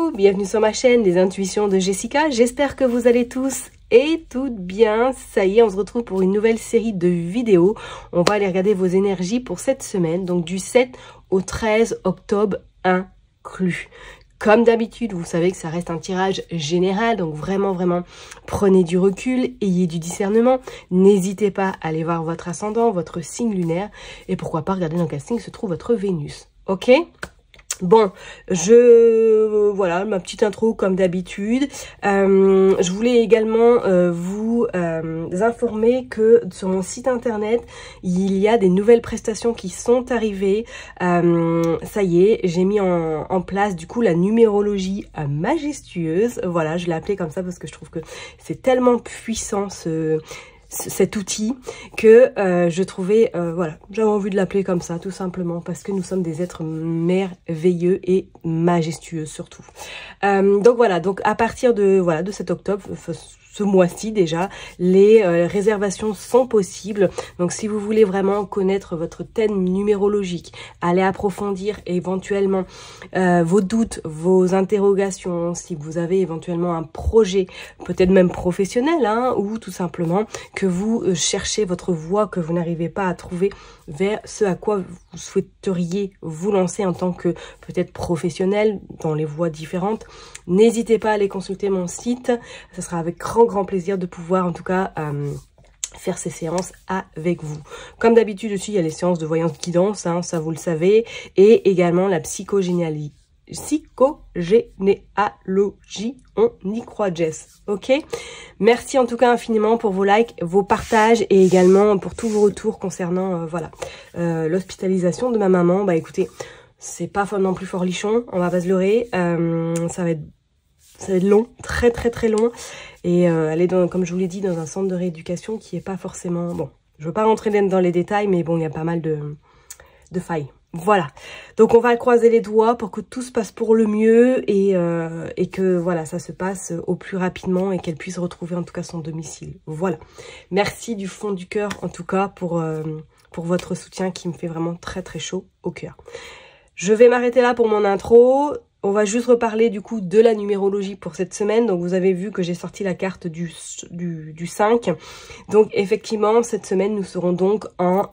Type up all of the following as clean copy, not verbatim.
Coucou, bienvenue sur ma chaîne Les Intuitions de Jessica. J'espère que vous allez tous et toutes bien. Ça y est, on se retrouve pour une nouvelle série de vidéos. On va aller regarder vos énergies pour cette semaine, donc du 7 au 13 octobre inclus. Comme d'habitude, vous savez que ça reste un tirage général, donc vraiment, prenez du recul, ayez du discernement. N'hésitez pas à aller voir votre ascendant, votre signe lunaire, et pourquoi pas regarder dans quel signe se trouve votre Vénus. Ok ? Bon, voilà, ma petite intro comme d'habitude. Je voulais également vous informer que sur mon site internet, il y a des nouvelles prestations qui sont arrivées. Ça y est, j'ai mis en place du coup la numérologie majestueuse. Voilà, je l'ai appelée comme ça parce que je trouve que c'est tellement puissant cet outil que je trouvais, voilà, j'avais envie de l'appeler comme ça tout simplement parce que nous sommes des êtres merveilleux et majestueux surtout. Donc voilà, donc à partir de cet octobre, ce mois-ci déjà, les réservations sont possibles. Donc si vous voulez vraiment connaître votre thème numérologique, aller approfondir éventuellement vos doutes, vos interrogations, si vous avez éventuellement un projet, peut-être même professionnel, hein, ou tout simplement que vous cherchez votre voie, que vous n'arrivez pas à trouver vers ce à quoi vous souhaiteriez vous lancer en tant que peut-être professionnel dans les voies différentes, n'hésitez pas à aller consulter mon site. Ce sera avec grand plaisir de pouvoir en tout cas faire ces séances avec vous. Comme d'habitude aussi, il y a les séances de voyance guidance, hein, ça vous le savez, et également la psychogénéalogie, on y croit Jess, ok? Merci en tout cas infiniment pour vos likes, vos partages et également pour tous vos retours concernant l'hospitalisation de ma maman. Bah écoutez, c'est pas non plus forlichon, on va pas se leurrer, ça va être long, très long, et elle est comme je vous l'ai dit, dans un centre de rééducation qui est pas forcément, bon, je veux pas rentrer dans les détails, mais bon, il y a pas mal de failles. Voilà, donc on va croiser les doigts pour que tout se passe pour le mieux et que voilà, ça se passe au plus rapidement et qu'elle puisse retrouver en tout cas son domicile. Voilà, merci du fond du cœur en tout cas pour votre soutien qui me fait vraiment très chaud au cœur. Je vais m'arrêter là pour mon intro. On va juste reparler du coup de la numérologie pour cette semaine. Donc vous avez vu que j'ai sorti la carte du 5. Donc effectivement, cette semaine, nous serons donc en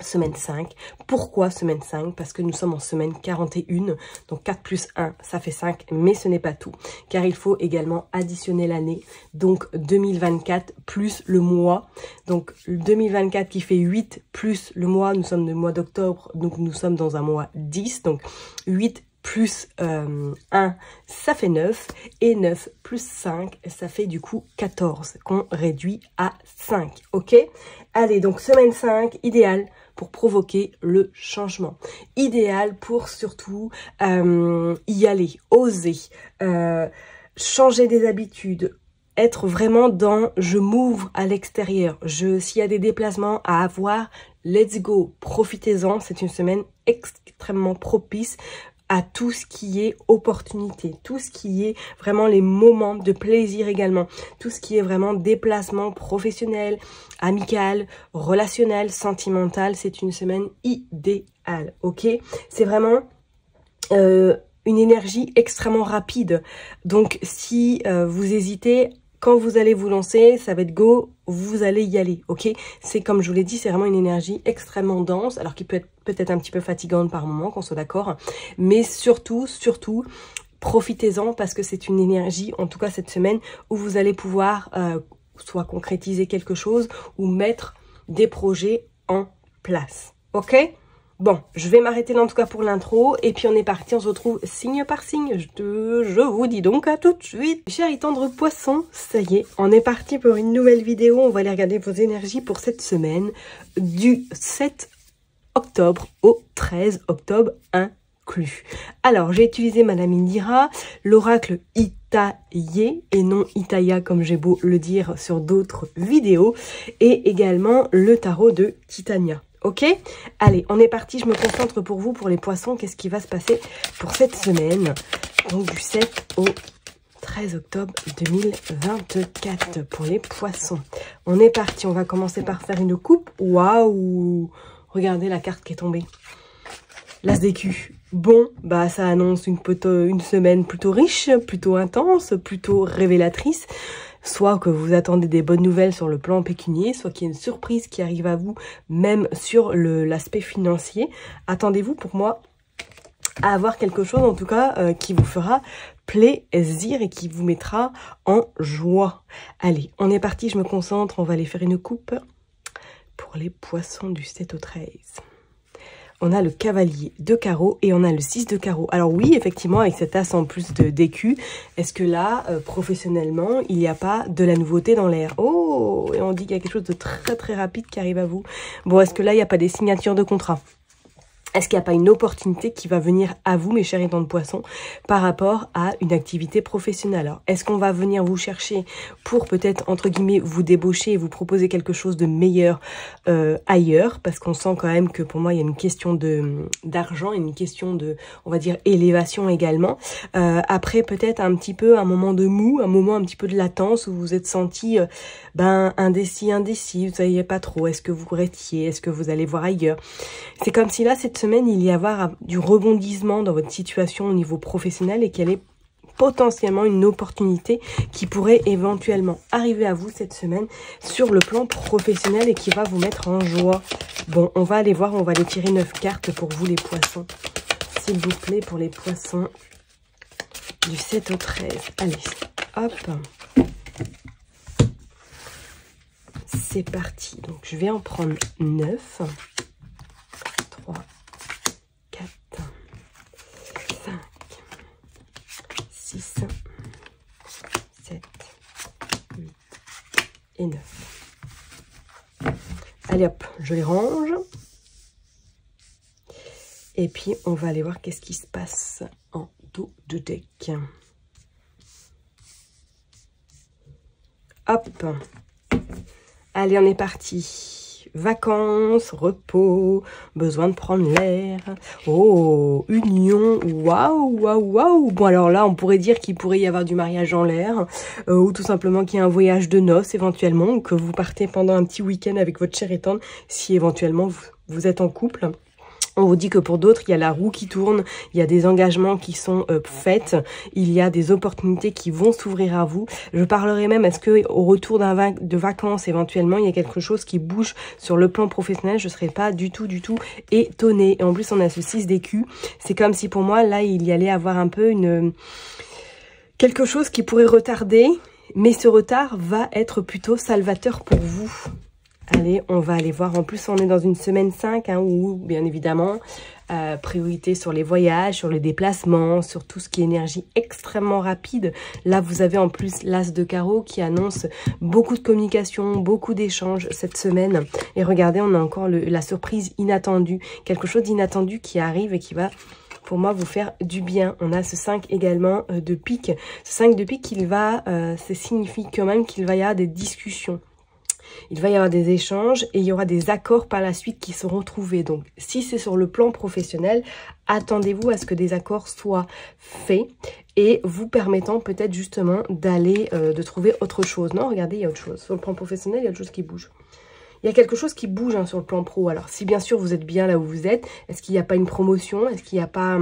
semaine 5. Pourquoi semaine 5? Parce que nous sommes en semaine 41. Donc 4 plus 1, ça fait 5. Mais ce n'est pas tout. Car il faut également additionner l'année. Donc 2024 plus le mois. Donc 2024 qui fait 8 plus le mois. Nous sommes le mois d'octobre. Donc nous sommes dans un mois 10. Donc 8 plus 1, ça fait 9. Et 9 plus 5, ça fait du coup 14. Qu'on réduit à 5. Ok? Allez, donc semaine 5, idéal pour provoquer le changement. Idéal pour surtout y aller, oser, changer des habitudes, être vraiment dans je m'ouvre à l'extérieur. S'il y a des déplacements à avoir, let's go, profitez-en. C'est une semaine extrêmement propice à tout ce qui est opportunité, tout ce qui est vraiment les moments de plaisir également, tout ce qui est vraiment déplacement professionnel, amical, relationnel, sentimental, c'est une semaine idéale, ok? C'est vraiment une énergie extrêmement rapide, donc si vous hésitez, quand vous allez vous lancer, ça va être go, vous allez y aller, ok? C'est comme je vous l'ai dit, c'est vraiment une énergie extrêmement dense, alors qui peut être peut-être un petit peu fatigante par moment, qu'on soit d'accord, mais surtout, profitez-en parce que c'est une énergie, en tout cas cette semaine, où vous allez pouvoir soit concrétiser quelque chose ou mettre des projets en place, ok? Bon, je vais m'arrêter là en tout cas pour l'intro et puis on est parti, on se retrouve signe par signe. Je vous dis donc à tout de suite. Chers et tendres poissons, ça y est, on est parti pour une nouvelle vidéo. On va aller regarder vos énergies pour cette semaine du 7 octobre au 13 octobre inclus. Alors, j'ai utilisé Madame Indira, l'oracle Itaïe et non Itaïa comme j'ai beau le dire sur d'autres vidéos et également le tarot de Titania. Ok, allez, on est parti, je me concentre pour vous, pour les poissons, qu'est-ce qui va se passer pour cette semaine, donc du 7 au 13 octobre 2024 pour les poissons. On est parti, on va commencer par faire une coupe, waouh, regardez la carte qui est tombée, l'as d'écu, bon, bah ça annonce une semaine plutôt riche, plutôt intense, plutôt révélatrice. Soit que vous attendez des bonnes nouvelles sur le plan pécunier, soit qu'il y a une surprise qui arrive à vous, même sur l'aspect financier. Attendez-vous pour moi à avoir quelque chose en tout cas qui vous fera plaisir et qui vous mettra en joie. Allez, on est parti, je me concentre, on va aller faire une coupe pour les poissons du 7 au 13. On a le cavalier de carreau et on a le 6 de carreau. Alors oui, effectivement, avec cet as en plus de d'écu, est-ce que là, professionnellement, il n'y a pas de la nouveauté dans l'air? Oh, et on dit qu'il y a quelque chose de très très rapide qui arrive à vous. Bon, est-ce que là, il n'y a pas des signatures de contrat? Est-ce qu'il n'y a pas une opportunité qui va venir à vous, mes chers aidants de poisson, par rapport à une activité professionnelle? Alors, est-ce qu'on va venir vous chercher pour peut-être, entre guillemets, vous débaucher et vous proposer quelque chose de meilleur ailleurs? Parce qu'on sent quand même que pour moi, il y a une question d'argent, une question de, on va dire, élévation également. Après, peut-être un petit peu un moment de mou, un moment un petit peu de latence où vous vous êtes senti indécis, vous ne saviez pas trop. Est-ce que vous restiez? Est-ce que vous allez voir ailleurs? C'est comme si là, cette semaine, il y avoir du rebondissement dans votre situation au niveau professionnel et qu'elle est potentiellement une opportunité qui pourrait éventuellement arriver à vous cette semaine sur le plan professionnel et qui va vous mettre en joie. Bon, on va aller voir, on va aller tirer 9 cartes pour vous les poissons. S'il vous plaît, pour les poissons du 7 au 13. Allez, hop. C'est parti. Donc, je vais en prendre 9. 3, 4, 5, 6, 7, 8 et 9. Allez hop, je les range. Et puis, on va aller voir qu'est-ce qui se passe en dos de deck. Hop. Allez, on est parti. Vacances, repos, besoin de prendre l'air. Oh, union, waouh, waouh, waouh. Bon, alors là, on pourrait dire qu'il pourrait y avoir du mariage en l'air, ou tout simplement qu'il y a un voyage de noces éventuellement, ou que vous partez pendant un petit week-end avec votre chère et tendre, si éventuellement vous êtes en couple. On vous dit que pour d'autres, il y a la roue qui tourne, il y a des engagements qui sont faits, il y a des opportunités qui vont s'ouvrir à vous. Je parlerai même, est-ce qu'au retour de vacances, éventuellement, il y a quelque chose qui bouge sur le plan professionnel? Je ne serais pas du tout étonnée. Et en plus, on a ce 6 d'écu. C'est comme si pour moi, là, il y allait avoir un peu quelque chose qui pourrait retarder, mais ce retard va être plutôt salvateur pour vous. Allez, on va aller voir. En plus, on est dans une semaine 5, hein, où, bien évidemment, priorité sur les voyages, sur les déplacements, sur tout ce qui est énergie extrêmement rapide. Là, vous avez en plus l'as de carreau qui annonce beaucoup de communication, beaucoup d'échanges cette semaine. Et regardez, on a encore la surprise inattendue. Quelque chose d'inattendu qui arrive et qui va, pour moi, vous faire du bien. On a ce 5 également de pique. Ce 5 de pique, ça signifie quand même qu'il va y avoir des discussions. Il va y avoir des échanges et il y aura des accords par la suite qui seront trouvés. Donc, si c'est sur le plan professionnel, attendez-vous à ce que des accords soient faits et vous permettant peut-être justement d'aller, de trouver autre chose. Non, regardez, il y a autre chose. Sur le plan professionnel, il y a autre chose qui bouge. Il y a quelque chose qui bouge hein, sur le plan pro. Alors, si bien sûr vous êtes bien là où vous êtes, est-ce qu'il n'y a pas une promotion? Est-ce qu'il n'y a pas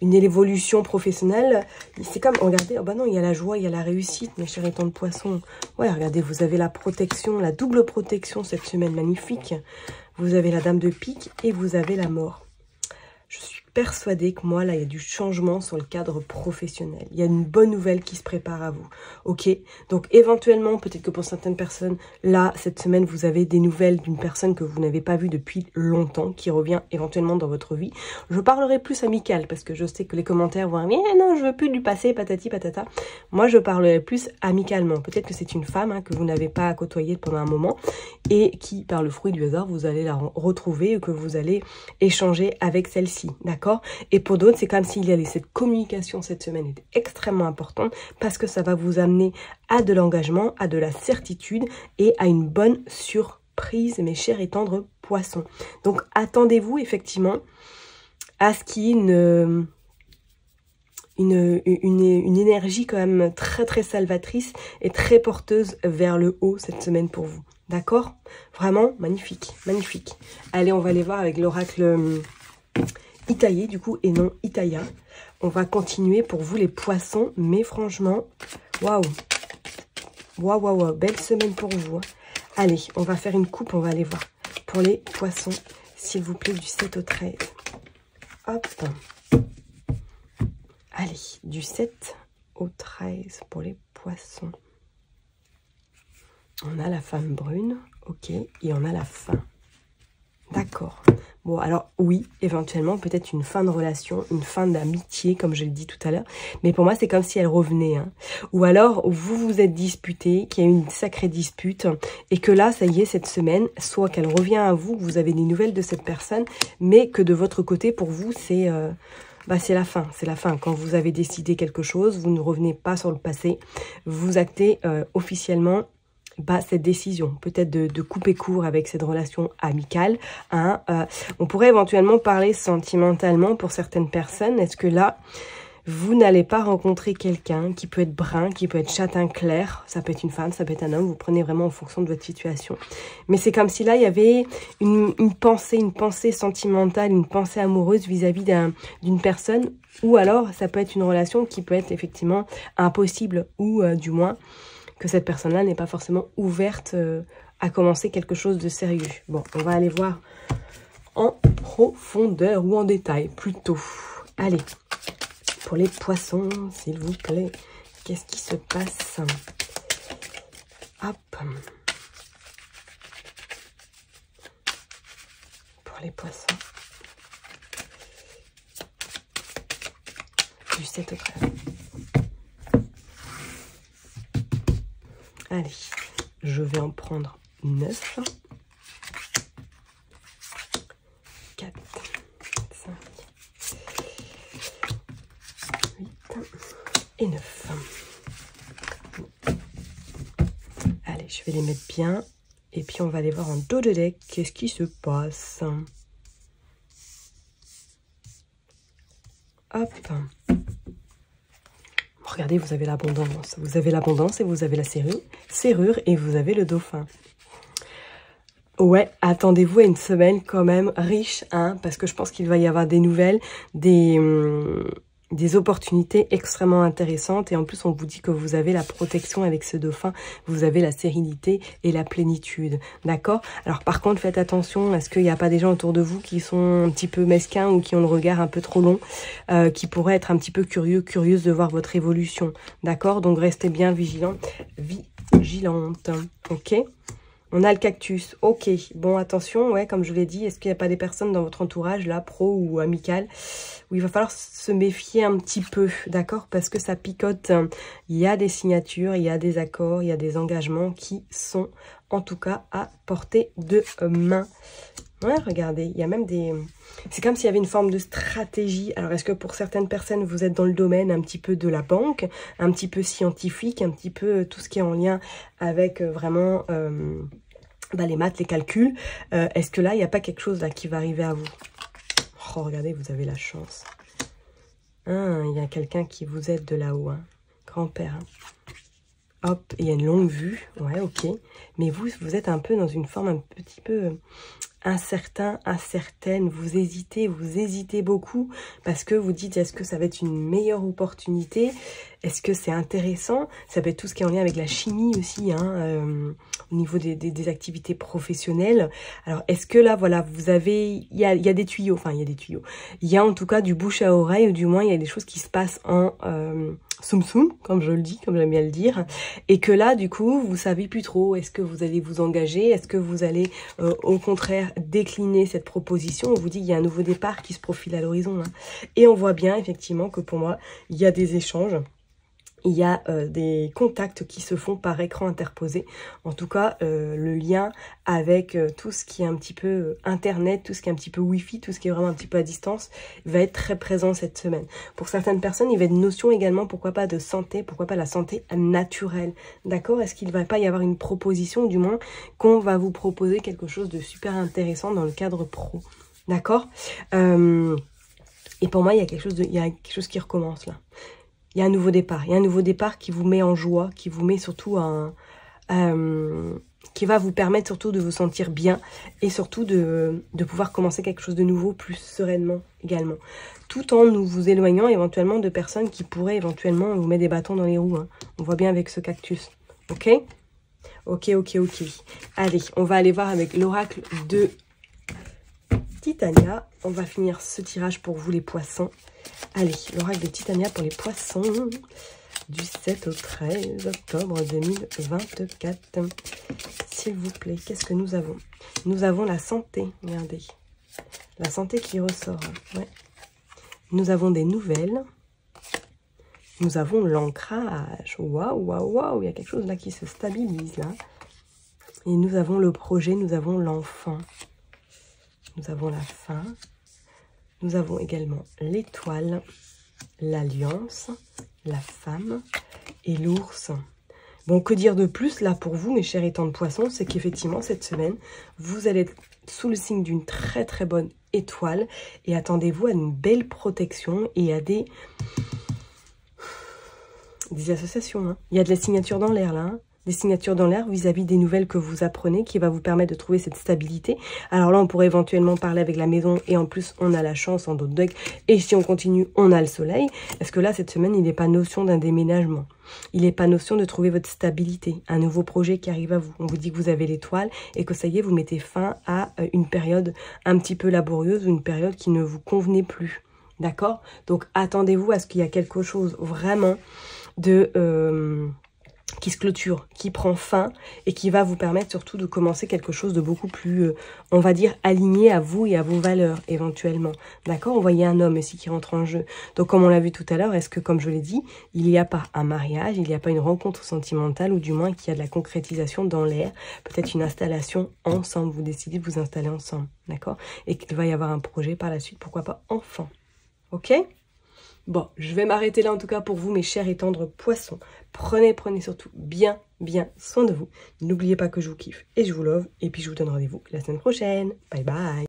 une évolution professionnelle? C'est comme, regardez, oh bah non, il y a la joie, il y a la réussite, mes chers étangs de poisson. Ouais, regardez, vous avez la protection, la double protection cette semaine, magnifique. Vous avez la dame de pique et vous avez la mort. Je suis persuadée que moi, là, il y a du changement sur le cadre professionnel. Il y a une bonne nouvelle qui se prépare à vous. Ok? Donc, éventuellement, peut-être que pour certaines personnes, là, cette semaine, vous avez des nouvelles d'une personne que vous n'avez pas vue depuis longtemps, qui revient éventuellement dans votre vie. Je parlerai plus amical, parce que je sais que les commentaires vont dire « non, je veux plus du passé, patati patata ». Moi, je parlerai plus amicalement. Peut-être que c'est une femme hein, que vous n'avez pas côtoyée pendant un moment et qui, par le fruit du hasard, vous allez la retrouver ou que vous allez échanger avec celle-ci. D'accord? Et pour d'autres, c'est comme s'il y avait cette communication cette semaine est extrêmement importante parce que ça va vous amener à de l'engagement, à de la certitude et à une bonne surprise, mes chers et tendres poissons. Donc, attendez-vous effectivement à ce qu'il y ait une énergie quand même très très salvatrice et très porteuse vers le haut cette semaine pour vous. D'accord? Vraiment magnifique, magnifique. Allez, on va aller voir avec l'oracle Itaïe du coup et non Itaïa. On va continuer pour vous les poissons, mais franchement, waouh, waouh, waouh, waouh, belle semaine pour vous. Hein. Allez, on va faire une coupe, on va aller voir. Pour les poissons, s'il vous plaît, du 7 au 13. Hop. Allez, du 7 au 13 pour les poissons. On a la femme brune, ok, et on a la fin. D'accord. Bon, alors oui, éventuellement, peut-être une fin de relation, une fin d'amitié, comme je l'ai dit tout à l'heure. Mais pour moi, c'est comme si elle revenait. Hein. Ou alors, vous vous êtes disputé, qu'il y a eu une sacrée dispute, et que là, ça y est, cette semaine, soit qu'elle revient à vous, que vous avez des nouvelles de cette personne, mais que de votre côté, pour vous, c'est la fin. C'est la fin. Quand vous avez décidé quelque chose, vous ne revenez pas sur le passé. Vous actez officiellement cette décision, peut-être de couper court avec cette relation amicale. Hein, on pourrait éventuellement parler sentimentalement pour certaines personnes. Est-ce que là, vous n'allez pas rencontrer quelqu'un qui peut être brun, qui peut être châtain clair, ça peut être une femme, ça peut être un homme, vous prenez vraiment en fonction de votre situation. Mais c'est comme si là, il y avait une pensée sentimentale, une pensée amoureuse vis-à-vis d'une personne, ou alors ça peut être une relation qui peut être effectivement impossible, ou du moins que cette personne-là n'est pas forcément ouverte à commencer quelque chose de sérieux. Bon, on va aller voir en profondeur ou en détail plutôt. Allez, pour les poissons, s'il vous plaît, qu'est-ce qui se passe? Hop. Pour les poissons. Du 7 au 13. Allez, je vais en prendre 9, 4, 5, 8 et 9. Allez, je vais les mettre bien. Et puis, on va aller voir en dos de deck qu'est-ce qui se passe. Hop. Regardez, vous avez l'abondance. Vous avez l'abondance et vous avez la serrure et vous avez le dauphin. Ouais, attendez-vous à une semaine quand même riche, hein, parce que je pense qu'il va y avoir des nouvelles, des opportunités extrêmement intéressantes. Et en plus, on vous dit que vous avez la protection avec ce dauphin, vous avez la sérénité et la plénitude. D'accord? Alors par contre, faites attention, est-ce qu'il n'y a pas des gens autour de vous qui sont un petit peu mesquins ou qui ont le regard un peu trop long, qui pourraient être un petit peu curieuses de voir votre évolution. D'accord? Donc restez bien vigilante, ok? On a le cactus, ok. Bon, attention, ouais, comme je l'ai dit, est-ce qu'il n'y a pas des personnes dans votre entourage, là, pro ou amical, où il va falloir se méfier un petit peu, d'accord? Parce que ça picote, il y a des signatures, il y a des accords, il y a des engagements qui sont, en tout cas, à portée de main. Ouais, regardez, il y a même des... C'est comme s'il y avait une forme de stratégie. Alors, est-ce que pour certaines personnes, vous êtes dans le domaine un petit peu de la banque, un petit peu scientifique, un petit peu tout ce qui est en lien avec vraiment les maths, les calculs. Est-ce que là, il n'y a pas quelque chose là qui va arriver à vous? Oh, regardez, vous avez la chance. Ah, il y a quelqu'un qui vous aide de là-haut, hein. Grand-père. Hein. Hop, il y a une longue vue. Ouais, ok. Mais vous êtes un peu dans une forme un petit peu... incertain, incertaine, vous hésitez beaucoup parce que vous dites est-ce que ça va être une meilleure opportunité, est-ce que c'est intéressant, ça peut être tout ce qui est en lien avec la chimie aussi, hein, au niveau des activités professionnelles. Alors est-ce que là voilà vous avez, il y a des tuyaux, enfin il y a des tuyaux, il y a en tout cas du bouche à oreille ou du moins il y a des choses qui se passent en soum soum, comme je le dis, comme j'aime bien le dire, et que là du coup vous savez plus trop, est-ce que vous allez vous engager, est-ce que vous allez au contraire décliner cette proposition. On vous dit qu'il y a un nouveau départ qui se profile à l'horizon, hein. Et on voit bien effectivement que pour moi il y a des échanges, il y a des contacts qui se font par écran interposé. En tout cas, le lien avec tout ce qui est un petit peu Internet, tout ce qui est un petit peu Wi-Fi, tout ce qui est vraiment un petit peu à distance, va être très présent cette semaine. Pour certaines personnes, il va y avoir une notion également, pourquoi pas de santé, pourquoi pas la santé naturelle. D'accord? Est-ce qu'il ne va pas y avoir une proposition, du moins, qu'on va vous proposer quelque chose de super intéressant dans le cadre pro? D'accord? Et pour moi, il y a quelque chose qui recommence là. Il y a un nouveau départ. Il y a un nouveau départ qui vous met en joie, qui vous met surtout qui va vous permettre surtout de vous sentir bien et surtout de pouvoir commencer quelque chose de nouveau plus sereinement également. Tout en nous vous éloignant éventuellement de personnes qui pourraient éventuellement vous mettre des bâtons dans les roues. Hein. On voit bien avec ce cactus. Ok? Ok. Allez, on va aller voir avec l'oracle de Titania. On va finir ce tirage pour vous les poissons. Allez, l'oracle de Titania pour les poissons. Du 7 au 13 octobre 2024. S'il vous plaît, qu'est-ce que nous avons? Nous avons la santé, regardez. La santé qui ressort. Ouais. Nous avons des nouvelles. Nous avons l'ancrage. Waouh, il y a quelque chose là qui se stabilise là. Et nous avons le projet, nous avons l'enfant. Nous avons la fin. Nous avons également l'étoile, l'alliance, la femme et l'ours. Bon, que dire de plus là pour vous, mes chers étangs de poissons, c'est qu'effectivement, cette semaine, vous allez être sous le signe d'une très très bonne étoile et attendez-vous à une belle protection et à des associations. Hein. Il y a de la signature dans l'air là, hein. Des signatures dans l'air vis-à-vis des nouvelles que vous apprenez qui va vous permettre de trouver cette stabilité. Alors là, on pourrait éventuellement parler avec la maison et en plus, on a la chance en d'autres decks. Et si on continue, on a le soleil. Parce que là, cette semaine, il n'est pas notion d'un déménagement. Il n'est pas notion de trouver votre stabilité, un nouveau projet qui arrive à vous. On vous dit que vous avez l'étoile et que ça y est, vous mettez fin à une période un petit peu laborieuse ou une période qui ne vous convenait plus. D'accord? Donc, attendez-vous à ce qu'il y ait quelque chose vraiment de... qui se clôture, qui prend fin et qui va vous permettre surtout de commencer quelque chose de beaucoup plus, on va dire, aligné à vous et à vos valeurs éventuellement. D'accord? On voyait un homme ici qui rentre en jeu. Donc comme on l'a vu tout à l'heure, est-ce que comme je l'ai dit, il n'y a pas un mariage, il n'y a pas une rencontre sentimentale ou du moins qu'il y a de la concrétisation dans l'air, peut-être une installation ensemble, vous décidez de vous installer ensemble, d'accord? Et qu'il va y avoir un projet par la suite, pourquoi pas enfant. Ok? Bon, je vais m'arrêter là en tout cas pour vous, mes chers et tendres poissons. Prenez surtout bien soin de vous. N'oubliez pas que je vous kiffe et je vous love. Et puis je vous donne rendez-vous la semaine prochaine. Bye bye.